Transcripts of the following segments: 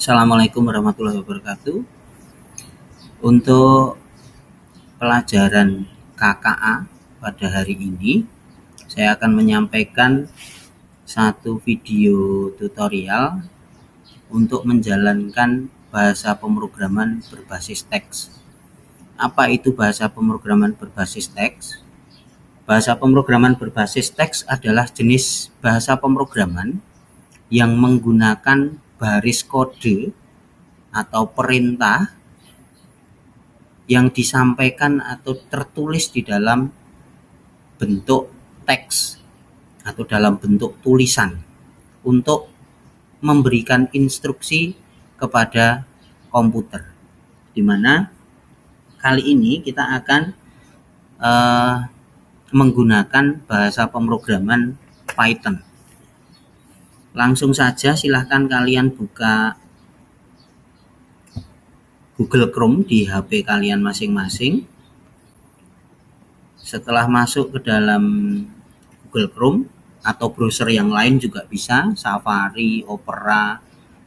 Assalamualaikum warahmatullahi wabarakatuh. Untuk pelajaran KKA pada hari ini, saya akan menyampaikan satu video tutorial untuk menjalankan bahasa pemrograman berbasis teks. Apa itu bahasa pemrograman berbasis teks? Bahasa pemrograman berbasis teks adalah jenis bahasa pemrograman yang menggunakan baris kode atau perintah yang disampaikan atau tertulis di dalam bentuk teks atau dalam bentuk tulisan untuk memberikan instruksi kepada komputer, di mana kali ini kita akan menggunakan bahasa pemrograman Python. Langsung saja silahkan kalian buka Google Chrome di HP kalian masing-masing. Setelah masuk ke dalam Google Chrome atau browser yang lain juga bisa, Safari, Opera,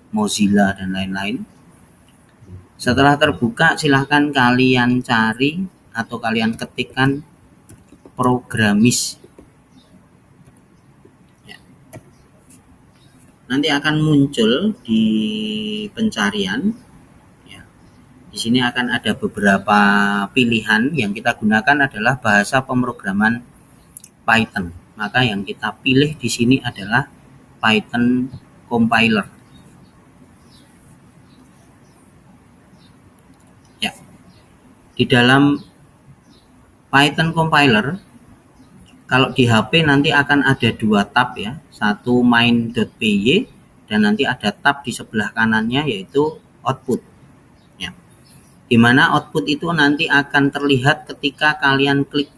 Mozilla, dan lain-lain. Setelah terbuka, silahkan kalian cari atau kalian ketikkan Programmis. Nanti akan muncul di pencarian. Di sini akan ada beberapa pilihan. Yang kita gunakan adalah bahasa pemrograman Python. Maka yang kita pilih di sini adalah Python compiler. Ya. Di dalam Python compiler, kalau di HP nanti akan ada dua tab ya. Satu main.py dan nanti ada tab di sebelah kanannya yaitu output. Di mana output itu nanti akan terlihat ketika kalian klik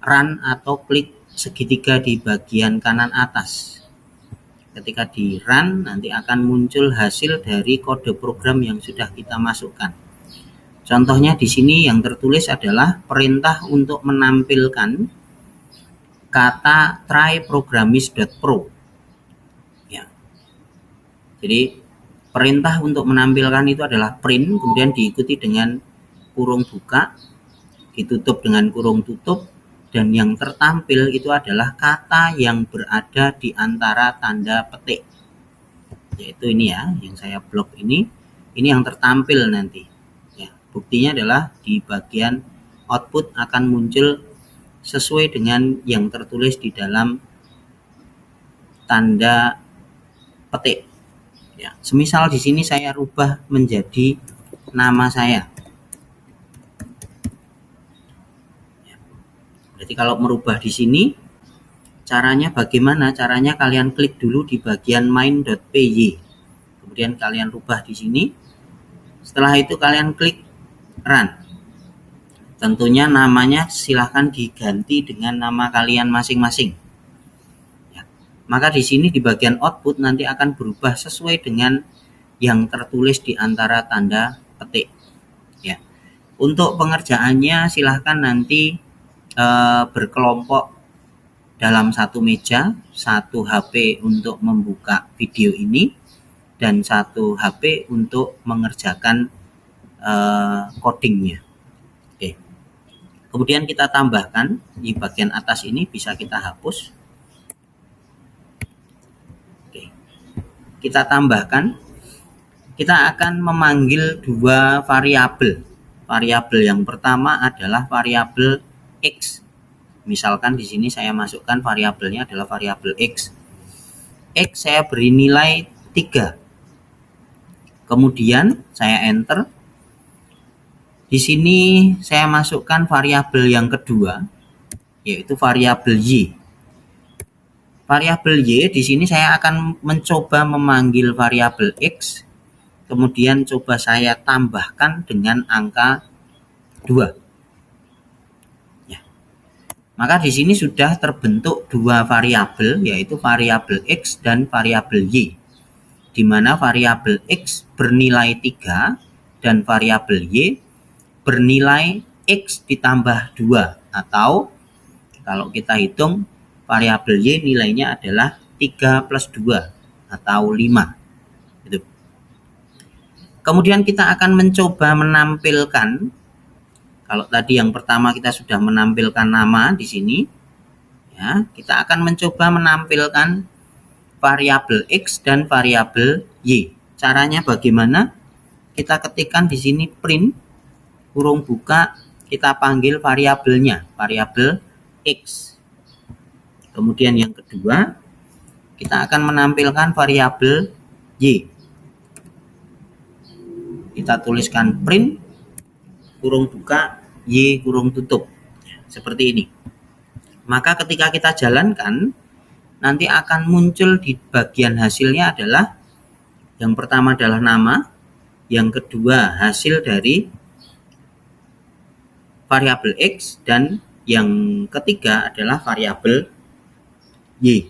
run atau klik segitiga di bagian kanan atas. Ketika di run nanti akan muncul hasil dari kode program yang sudah kita masukkan. Contohnya di sini yang tertulis adalah perintah untuk menampilkan kata tryprogrammis.pro. Ya. Jadi perintah untuk menampilkan itu adalah print, kemudian diikuti dengan kurung buka, ditutup dengan kurung tutup, dan yang tertampil itu adalah kata yang berada di antara tanda petik. Yaitu ini ya, yang saya blok ini yang tertampil nanti. Ya, buktinya adalah di bagian output akan muncul sesuai dengan yang tertulis di dalam tanda petik. Ya, semisal di sini saya rubah menjadi nama saya. Ya. Berarti kalau merubah di sini, caranya bagaimana? Caranya kalian klik dulu di bagian main.py. Kemudian kalian rubah di sini. Setelah itu kalian klik run. Tentunya namanya silahkan diganti dengan nama kalian masing-masing. Maka di sini di bagian output nanti akan berubah sesuai dengan yang tertulis di antara tanda petik. Ya. Untuk pengerjaannya silahkan nanti berkelompok dalam satu meja, satu HP untuk membuka video ini dan satu HP untuk mengerjakan codingnya. Oke. Kemudian kita tambahkan di bagian atas ini bisa kita hapus. Kita tambahkan, kita akan memanggil dua variabel. Variabel yang pertama adalah variabel X. Misalkan di sini saya masukkan variabelnya adalah variabel X. X saya beri nilai 3. Kemudian saya enter. Di sini saya masukkan variabel yang kedua, yaitu variabel Y. Variabel Y di sini saya akan mencoba memanggil variabel X, kemudian coba saya tambahkan dengan angka 2. Ya. Maka di sini sudah terbentuk dua variabel, yaitu variabel X dan variabel Y. Di mana variabel X bernilai 3 dan variabel Y bernilai X ditambah 2, atau kalau kita hitung variabel Y nilainya adalah 3 plus 2 atau 5. Gitu. Kemudian kita akan mencoba menampilkan, kalau tadi yang pertama kita sudah menampilkan nama di sini, ya, kita akan mencoba menampilkan variabel X dan variabel Y. Caranya bagaimana? Kita ketikkan di sini print, kurung buka, kita panggil variabelnya, variabel X. Kemudian yang kedua, kita akan menampilkan variabel Y. Kita tuliskan print, kurung buka, Y kurung tutup. Seperti ini. Maka ketika kita jalankan, nanti akan muncul di bagian hasilnya adalah, yang pertama adalah nama, yang kedua hasil dari variabel X, dan yang ketiga adalah variabel Y.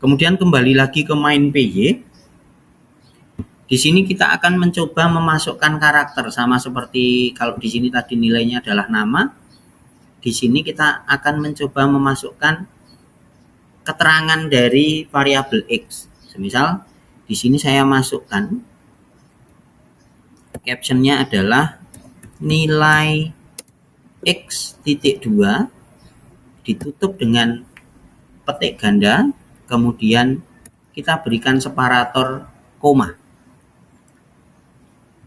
Kemudian kembali lagi ke main PY. Di sini kita akan mencoba memasukkan karakter, sama seperti kalau di sini tadi nilainya adalah nama. Di sini kita akan mencoba memasukkan keterangan dari variabel X. Semisal di sini saya masukkan captionnya adalah nilai X.2 ditutup dengan petik ganda, kemudian kita berikan separator koma.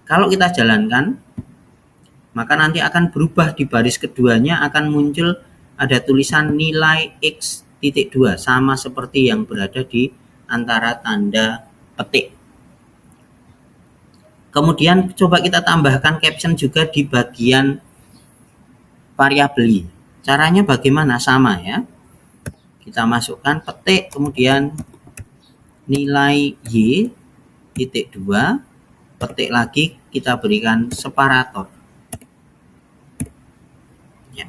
Kalau kita jalankan, maka nanti akan berubah di baris keduanya, akan muncul ada tulisan nilai X.2, sama seperti yang berada di antara tanda petik. Kemudian coba kita tambahkan caption juga di bagian variabel Y. Caranya bagaimana? Sama ya. Kita masukkan petik, kemudian nilai Y.2, petik lagi, kita berikan separator. Ya.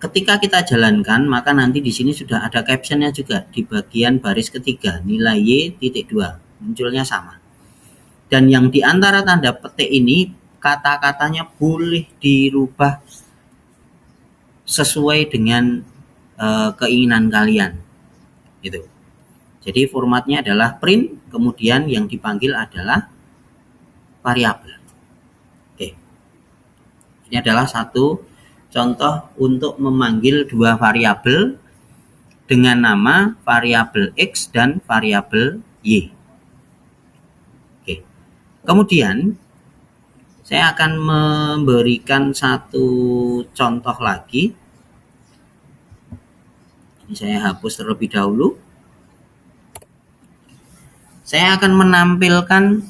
Ketika kita jalankan, maka nanti di sini sudah ada captionnya juga di bagian baris ketiga, nilai Y.2, munculnya sama. Dan yang di antara tanda petik ini, kata-katanya boleh dirubah sesuai dengan keinginan kalian. Gitu. Jadi formatnya adalah print, kemudian yang dipanggil adalah variabel. Oke. Ini adalah satu contoh untuk memanggil dua variabel dengan nama variabel X dan variabel Y. Oke. Kemudian saya akan memberikan satu contoh lagi. Ini saya hapus terlebih dahulu. Saya akan menampilkan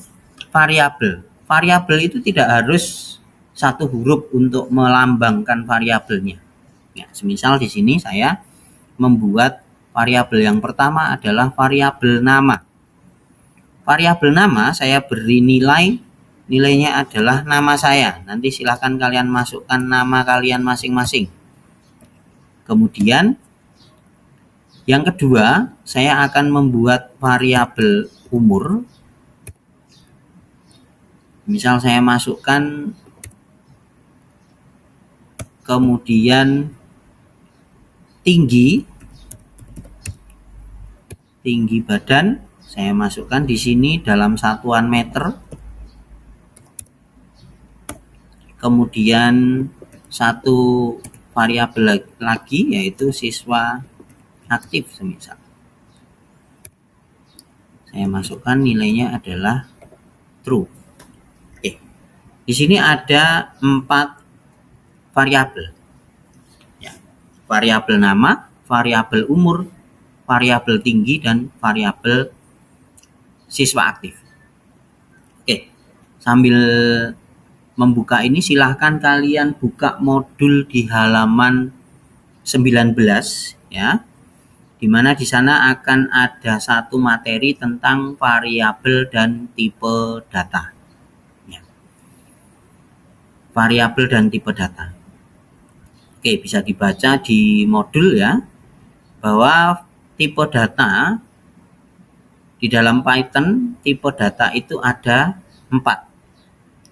variabel. Variabel itu tidak harus satu huruf untuk melambangkan variabelnya. Ya, semisal di sini saya membuat variabel yang pertama adalah variabel nama. Variabel nama saya beri nilainya adalah nama saya. Nanti silahkan kalian masukkan nama kalian masing-masing. Kemudian yang kedua, saya akan membuat variabel umur. Misal saya masukkan, kemudian tinggi badan, saya masukkan di sini dalam satuan meter. Kemudian satu variabel lagi, yaitu siswa aktif semisal. Saya masukkan nilainya adalah true. Oke. Di sini ada 4 variabel. Ya. Variabel nama, variabel umur, variabel tinggi, dan variabel siswa aktif. Oke. Sambil membuka ini, silahkan kalian buka modul di halaman 19 ya. Di mana di sana akan ada satu materi tentang variabel dan tipe data. Ya. Variabel dan tipe data. Oke, bisa dibaca di modul ya, bahwa tipe data di dalam Python, tipe data itu ada 4.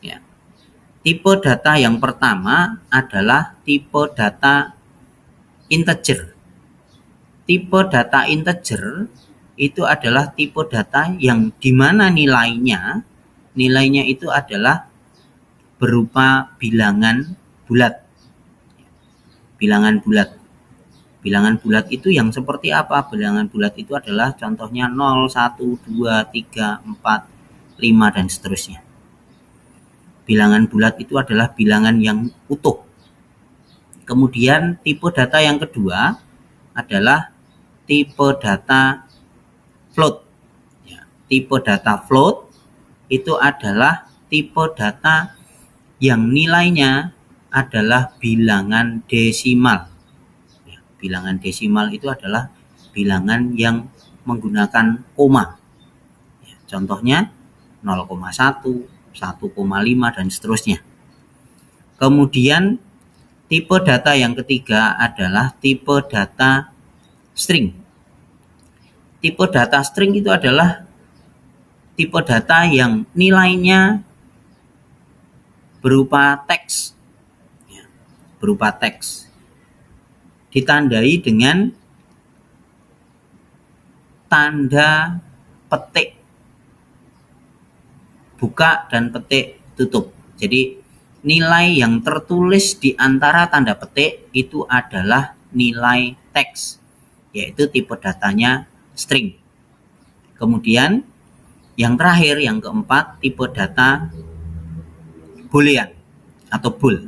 Ya. Tipe data yang pertama adalah tipe data integer. Tipe data integer itu adalah tipe data yang dimana nilainya nilainya itu adalah berupa bilangan bulat. Bilangan bulat. Bilangan bulat itu yang seperti apa? Bilangan bulat itu adalah contohnya 0, 1, 2, 3, 4, 5 dan seterusnya. Bilangan bulat itu adalah bilangan yang utuh. Kemudian tipe data yang kedua adalah tipe data float. Ya, tipe data float itu adalah tipe data yang nilainya adalah bilangan desimal. Bilangan desimal itu adalah bilangan yang menggunakan koma. Contohnya 0,1, 1,5 dan seterusnya. Kemudian tipe data yang ketiga adalah tipe data string. Tipe data string itu adalah tipe data yang nilainya berupa teks. Berupa teks. Ditandai dengan tanda petik buka dan petik tutup. Jadi nilai yang tertulis di antara tanda petik itu adalah nilai teks, yaitu tipe datanya string. Kemudian yang terakhir, yang keempat, tipe data boolean atau bool.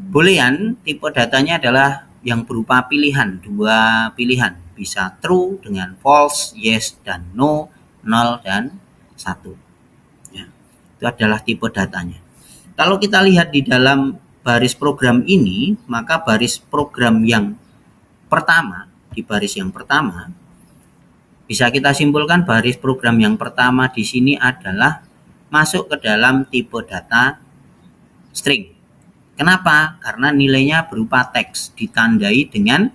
Boolean tipe datanya adalah yang berupa pilihan, dua pilihan, bisa true dengan false, yes dan no, 0 dan 1. Ya, itu adalah tipe datanya. Kalau kita lihat di dalam baris program ini, maka baris program yang pertama, di baris yang pertama, bisa kita simpulkan baris program yang pertama di sini adalah masuk ke dalam tipe data string. Kenapa? Karena nilainya berupa teks, ditandai dengan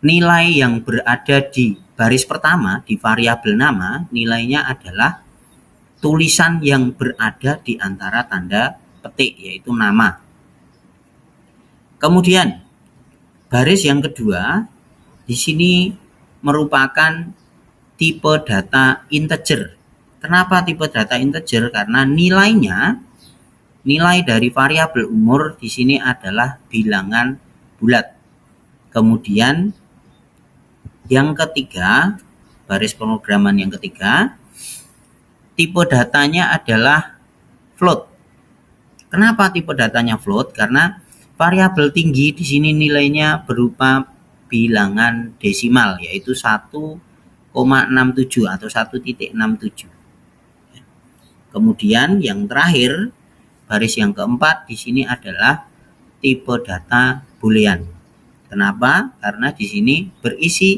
nilai yang berada di baris pertama, di variabel nama, nilainya adalah tulisan yang berada di antara tanda petik, yaitu nama. Kemudian, baris yang kedua, di sini merupakan tipe data integer. Kenapa tipe data integer? Karena nilai dari variabel umur di sini adalah bilangan bulat. Kemudian yang ketiga, baris pemrograman yang ketiga, tipe datanya adalah float. Kenapa tipe datanya float? Karena variabel tinggi di sini nilainya berupa bilangan desimal, yaitu 1,67 atau 1,67. Kemudian yang terakhir, baris yang keempat di sini adalah tipe data boolean. Kenapa? Karena di sini berisi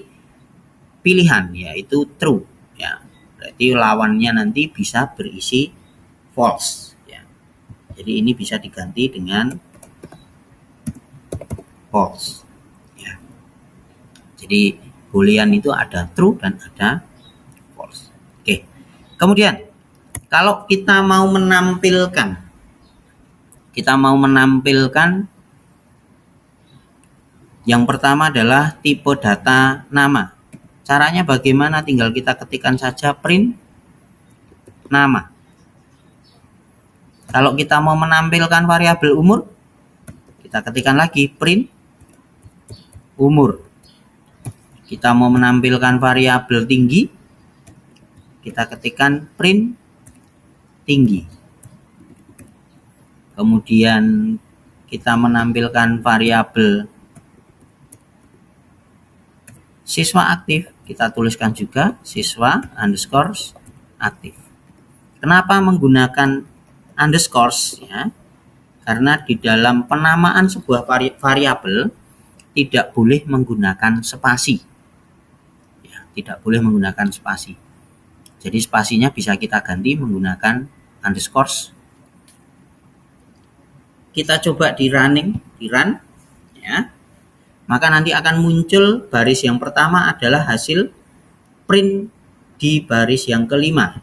pilihan, yaitu true. Ya, berarti lawannya nanti bisa berisi false. Ya. Jadi ini bisa diganti dengan false. Ya. Jadi boolean itu ada true dan ada false. Oke. Kemudian kalau kita mau menampilkan yang pertama adalah tipe data nama. Caranya bagaimana? Tinggal kita ketikkan saja print nama. Kalau kita mau menampilkan variabel umur, kita ketikkan lagi print umur. Kita mau menampilkan variabel tinggi, kita ketikkan print tinggi. Kemudian kita menampilkan variabel siswa aktif, kita tuliskan juga siswa underscore aktif. Kenapa menggunakan underscore? Ya? Karena di dalam penamaan sebuah variabel tidak boleh menggunakan spasi. Ya, tidak boleh menggunakan spasi. Jadi spasinya bisa kita ganti menggunakan underscore. Kita coba di run, ya. Maka nanti akan muncul baris yang pertama adalah hasil print di baris yang kelima.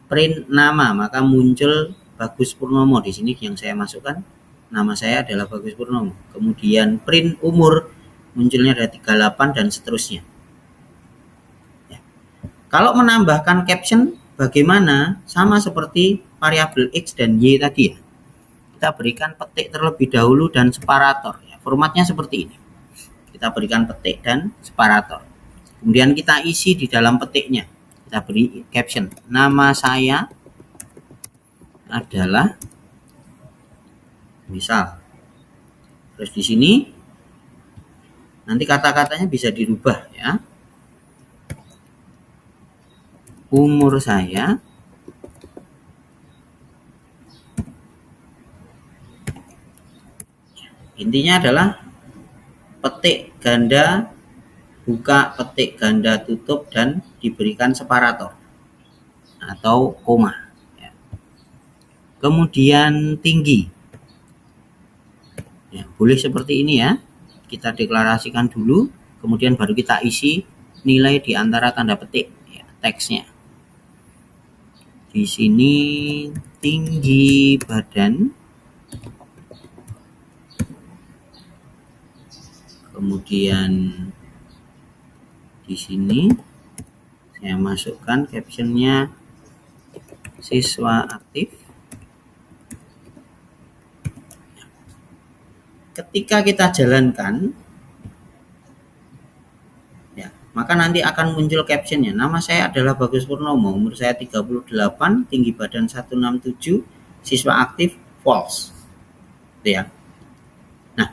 Print nama, maka muncul Bagus Purnomo di sini yang saya masukkan. Nama saya adalah Bagus Purnomo. Kemudian print umur munculnya ada 38 dan seterusnya. Ya. Kalau menambahkan caption bagaimana? Sama seperti variabel X dan Y tadi ya. Kita berikan petik terlebih dahulu dan separator. Ya. Formatnya seperti ini. Kita berikan petik dan separator. Kemudian kita isi di dalam petiknya. Kita beri caption. Nama saya adalah misal. Terus di sini nanti kata-katanya bisa dirubah ya. Umur saya intinya adalah petik ganda buka, petik ganda tutup, dan diberikan separator atau koma ya. Kemudian tinggi ya, boleh seperti ini ya, kita deklarasikan dulu, kemudian baru kita isi nilai di antara tanda petik ya, teksnya. Di sini tinggi badan, kemudian di sini saya masukkan captionnya siswa aktif. Ketika kita jalankan ya, maka nanti akan muncul captionnya. Nama saya adalah Bagus Purnomo, umur saya 38, tinggi badan 167, siswa aktif false. Gitu ya. Nah,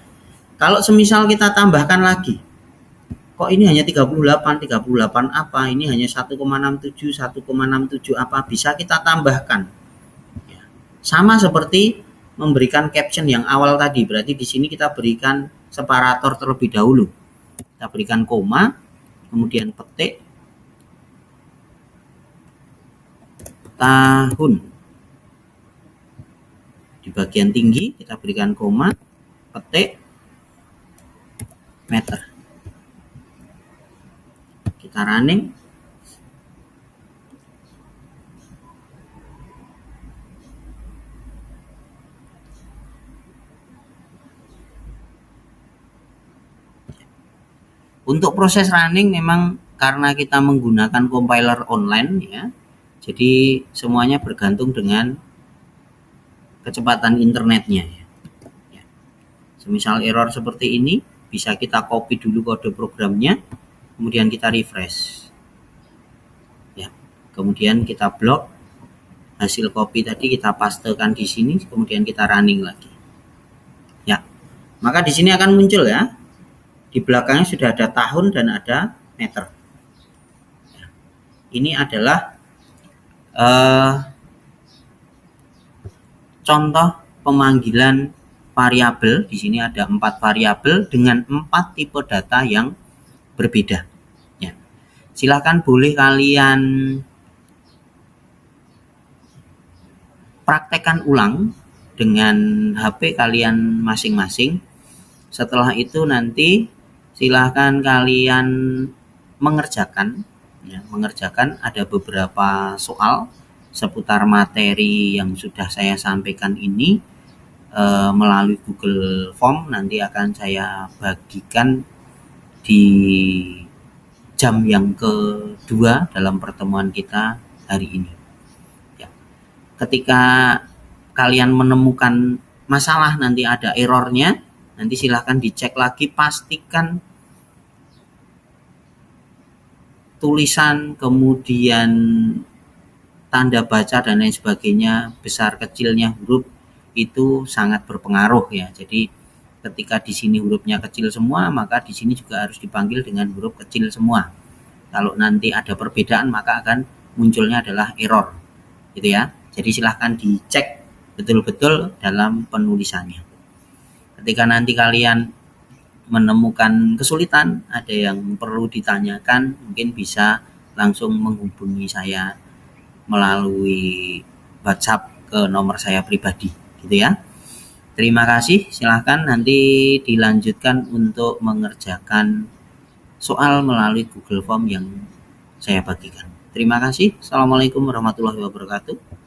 kalau semisal kita tambahkan lagi, kok ini hanya 38 apa, ini hanya 1,67 apa, bisa kita tambahkan. Ya. Sama seperti memberikan caption yang awal tadi, berarti di sini kita berikan separator terlebih dahulu. Kita berikan koma, kemudian petik tahun. Di bagian tinggi kita berikan koma, petik meter. Kita running. Untuk proses running memang karena kita menggunakan compiler online ya, jadi semuanya bergantung dengan kecepatan internetnya ya. Semisal error seperti ini, bisa kita copy dulu kode programnya, kemudian kita refresh ya, kemudian kita blok hasil copy tadi, kita pastekan di sini, kemudian kita running lagi ya. Maka di sini akan muncul ya, di belakangnya sudah ada tahun dan ada meter. Ini adalah contoh pemanggilan variabel. Di sini ada 4 variabel dengan 4 tipe data yang berbeda. Ya. Silakan boleh kalian praktekkan ulang dengan HP kalian masing-masing. Setelah itu nanti silahkan kalian mengerjakan ada beberapa soal seputar materi yang sudah saya sampaikan ini melalui Google Form. Nanti akan saya bagikan di jam yang kedua dalam pertemuan kita hari ini ya. Ketika kalian menemukan masalah, nanti ada errornya, nanti silahkan dicek lagi, pastikan tulisan, kemudian tanda baca dan lain sebagainya, besar kecilnya huruf itu sangat berpengaruh ya. Jadi ketika di sini hurufnya kecil semua, maka di sini juga harus dipanggil dengan huruf kecil semua. Kalau nanti ada perbedaan, maka akan munculnya adalah error gitu ya. Jadi silahkan dicek betul-betul dalam penulisannya. Ketika nanti kalian menemukan kesulitan, ada yang perlu ditanyakan, mungkin bisa langsung menghubungi saya melalui WhatsApp ke nomor saya pribadi gitu ya. Terima kasih, silahkan nanti dilanjutkan untuk mengerjakan soal melalui Google Form yang saya bagikan. Terima kasih. Assalamualaikum warahmatullahi wabarakatuh.